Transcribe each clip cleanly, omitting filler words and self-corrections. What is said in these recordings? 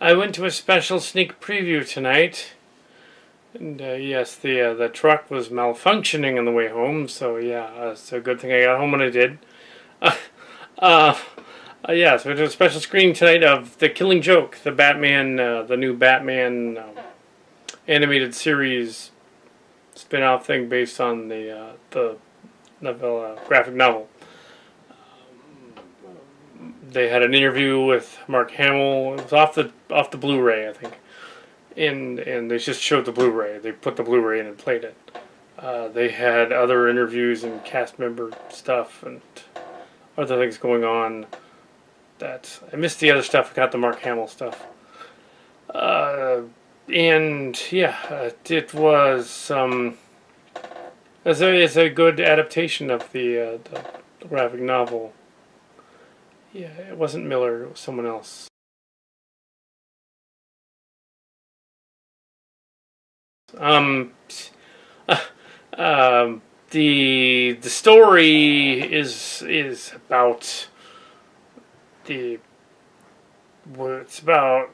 I went to a special sneak preview tonight, and yes, the truck was malfunctioning on the way home. So yeah, it's a good thing I got home when I did. Uh, yeah, so we did a special screening tonight of The Killing Joke, the Batman, the new Batman animated series spin-off thing based on the novella, graphic novel. They had an interview with Mark Hamill. It was off the Blu-ray, I think, and they just showed the Blu-ray. They put the Blu-ray in and played it. They had other interviews and cast member stuff and other things going on. That I missed the other stuff. I got the Mark Hamill stuff. And yeah, it's a good adaptation of the graphic novel. Yeah, it wasn't Miller, it was someone else. Um, the story is about the it's about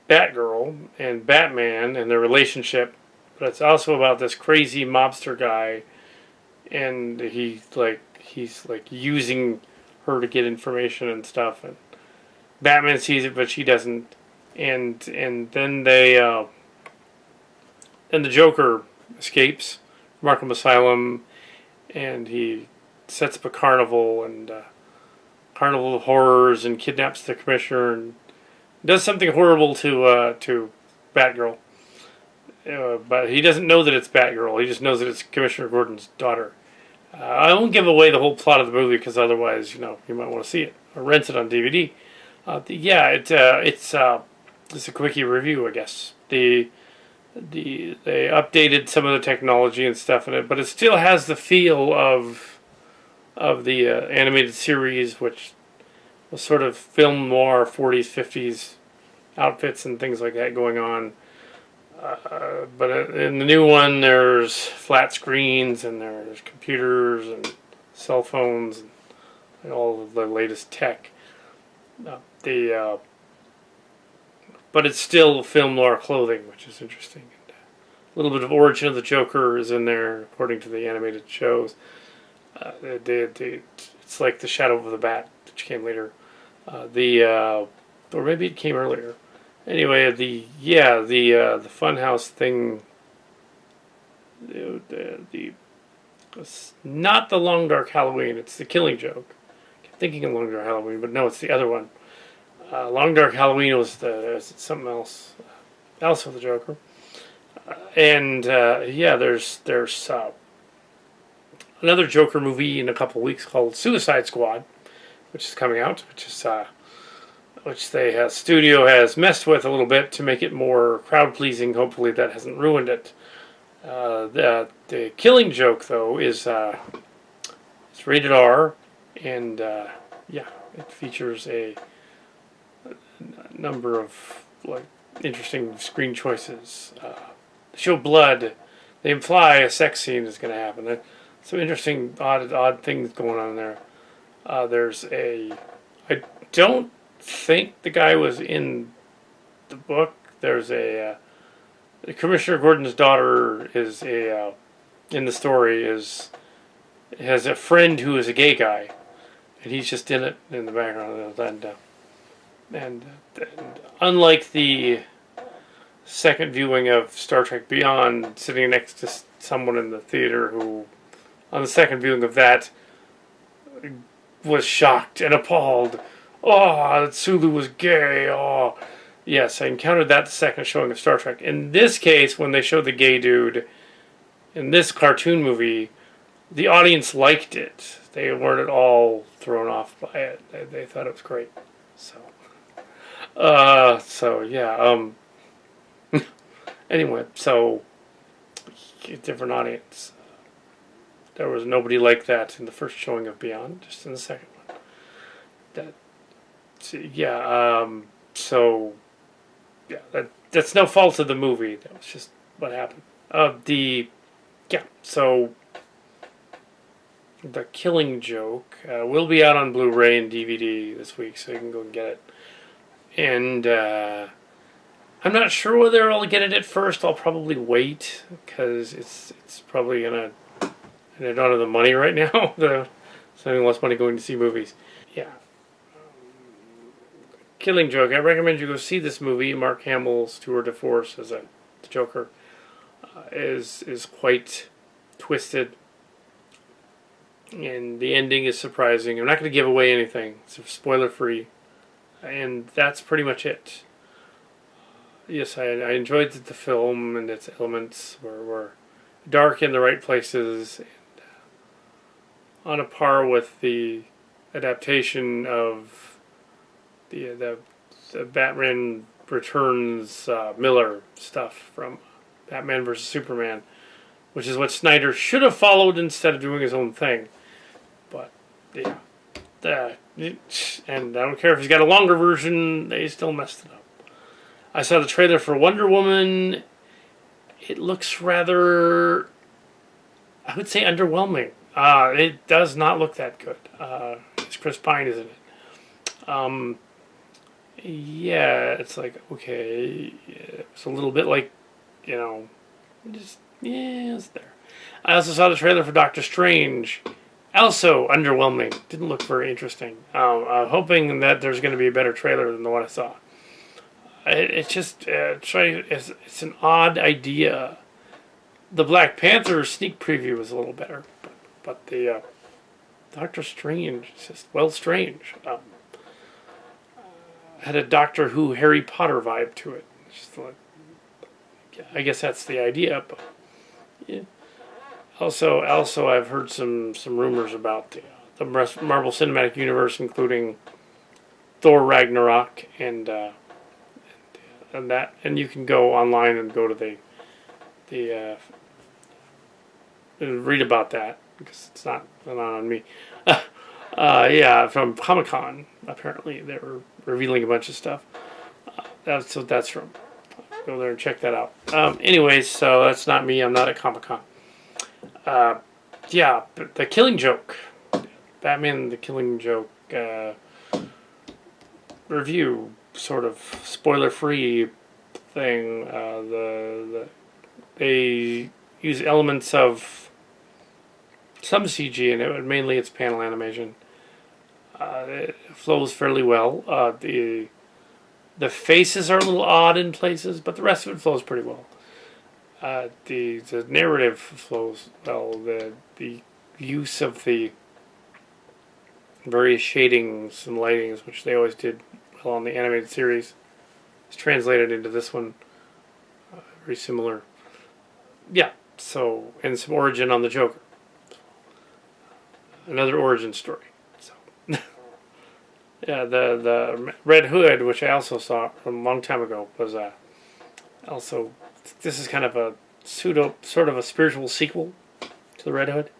Batgirl and Batman and their relationship, but it's also about this crazy mobster guy, and he's like using her to get information and stuff, and Batman sees it, but she doesn't, and then then the Joker escapes from Arkham Asylum, and he sets up a carnival and carnival of horrors and kidnaps the commissioner and does something horrible to Batgirl. But he doesn't know that it's Batgirl. He just knows that it's Commissioner Gordon's daughter. I won't give away the whole plot of the movie because otherwise, you might want to see it or rent it on DVD. It's a quickie review, I guess. They updated some of the technology and stuff in it, but it still has the feel of the animated series, which was sort of film noir 40s, 50s outfits and things like that going on. But in the new one, there's flat screens and there's computers and cell phones and all of the latest tech. But it's still film noir clothing, which is interesting. And a little bit of origin of the Joker is in there, according to the animated shows. It's like the Shadow of the Bat, which came later. Or maybe it came earlier. Anyway, the Funhouse thing. It's not the Long Dark Halloween. It's the Killing Joke. I keep thinking of Long Dark Halloween, but no, it's the other one. Long Dark Halloween was something else with the Joker. There's another Joker movie in a couple weeks called Suicide Squad, which is coming out, which studio has messed with a little bit to make it more crowd pleasing. Hopefully, that hasn't ruined it. The Killing Joke, though, is it's rated R, and it features a number of interesting screen choices. They show blood. They imply a sex scene is going to happen. Some interesting, odd things going on there. I don't think the guy was in the book. There's Commissioner Gordon's daughter is in the story has a friend who is a gay guy, and he's just in it in the background. And unlike the second viewing of Star Trek Beyond, sitting next to someone in the theater who, on the second viewing of that, was shocked and appalled. Oh, that Sulu was gay. Oh, yes, I encountered that the second showing of Star Trek. In this case, when they showed the gay dude in this cartoon movie, the audience liked it. They weren't at all thrown off by it. They thought it was great. Anyway, so different audience. There was nobody like that in the first showing of Beyond, just in the second one. That's no fault of the movie. That was just what happened. So The Killing Joke will be out on Blu-ray and DVD this week, so you can go and get it. And I'm not sure whether I'll get it at first. I'll probably wait because it's probably gonna. And I don't have the money right now. Spending less money going to see movies. Yeah. Killing Joke. I recommend you go see this movie. Mark Hamill's tour de force as the Joker is quite twisted, and the ending is surprising. I'm not going to give away anything. It's spoiler free, and that's pretty much it. Yes, I enjoyed the film, and its elements were dark in the right places, and on a par with the adaptation of the Batman Returns Miller stuff from Batman vs Superman, which is what Snyder should have followed instead of doing his own thing. But yeah, and I don't care if he's got a longer version; they still messed it up. I saw the trailer for Wonder Woman. It looks rather, I would say, underwhelming. It does not look that good. It's Chris Pine, isn't it? Yeah, it's like, okay, it's a little bit like, just, yeah, it's there. I also saw the trailer for Doctor Strange. Also underwhelming. Didn't look very interesting. I'm hoping that there's going to be a better trailer than the one I saw. It's just, it's an odd idea. The Black Panther sneak preview was a little better, but the Doctor Strange is just, well, strange. Had a Doctor Who Harry Potter vibe to it. Just like, yeah, I guess that's the idea, but yeah. Also, I've heard some rumors about the Marvel Cinematic Universe, including Thor Ragnarok and that, and you can go online and go to the and read about that because it's not on me. Yeah, from Comic-Con, apparently they were revealing a bunch of stuff. That's what that's from. Go there and check that out. Anyways, so that's not me. I'm not at Comic-Con. Yeah, but The Killing Joke. Batman The Killing Joke review, sort of spoiler-free thing. They use elements of some CG in it, but mainly it's panel animation. It flows fairly well. The faces are a little odd in places, but the rest of it flows pretty well. The narrative flows well. The use of the various shadings and lightings, which they always did well on the animated series, is translated into this one. Very similar. Yeah. So, and some origin on the Joker. Another origin story. So, yeah, the Red Hood, which I also saw from a long time ago, was also, this is kind of a sort of a spiritual sequel to the Red Hood.